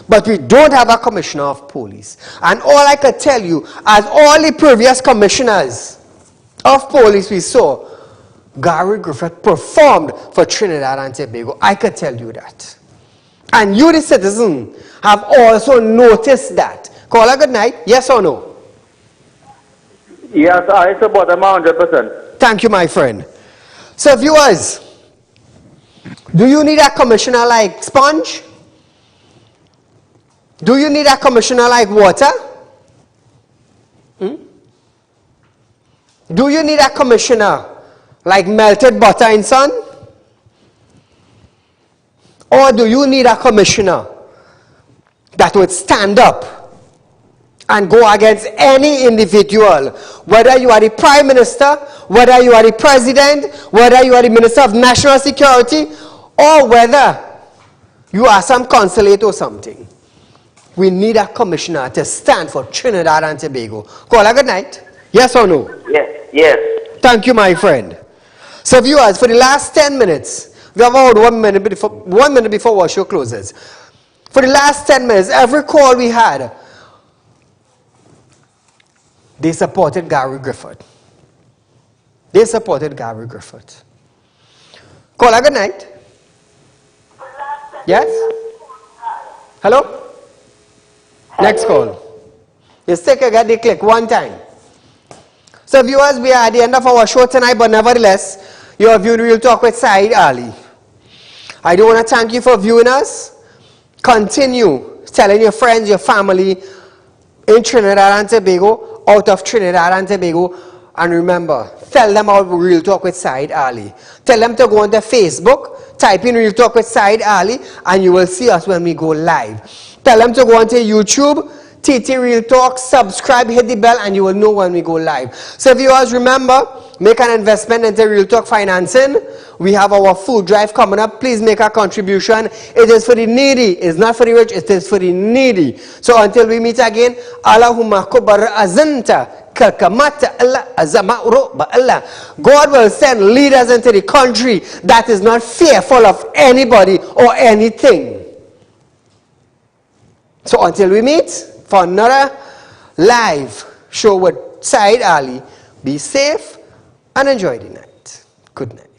But we don't have a commissioner of police. And all I could tell you, as all the previous commissioners of police we saw, Gary Griffith performed for Trinidad and Tobago. I could tell you that. And you, the citizen, have also noticed that. Caller, good night. Yes or no? Yes, I support them 100%. Thank you, my friend. So, viewers, do you need a commissioner like Sponge? Do you need a commissioner like Water? Do you need a commissioner like Melted Butter and Son? Or do you need a commissioner that would stand up and go against any individual, whether you are the Prime Minister, whether you are the President, whether you are the Minister of National Security, or whether you are some consulate or something? We need a commissioner to stand for Trinidad and Tobago. Caller, good night. Yes or no? Yes. Yes. Thank you, my friend. So, viewers, for the last 10 minutes, we have about 1 minute before our show closes. For the last 10 minutes, every call we had, they supported Gary Griffith. They supported Gary Griffith. Caller, good night. Yes? Hello? Next call. You stick again, they click one time. So viewers, we are at the end of our show tonight, but nevertheless, you are viewing Real Talk with Saieed Ali. I do want to thank you for viewing us. Continue telling your friends, your family in Trinidad and Tobago, out of Trinidad and Tobago, and remember, tell them about Real Talk with Saieed Ali. Tell them to go onto Facebook, type in Real Talk with Saieed Ali, and you will see us when we go live. Tell them to go onto YouTube, TT Real Talk, subscribe, hit the bell, and you will know when we go live. So viewers, remember, make an investment into Real Talk Financing. We have our food drive coming up. Please make a contribution. It is for the needy. It's not for the rich. It is for the needy. So until we meet again, Allahumma kubar azanta kakamata Allah azama'ro ba Allah. God will send leaders into the country that is not fearful of anybody or anything. So until we meet for another live show with Saieed Ali, be safe and enjoy the night. Good night.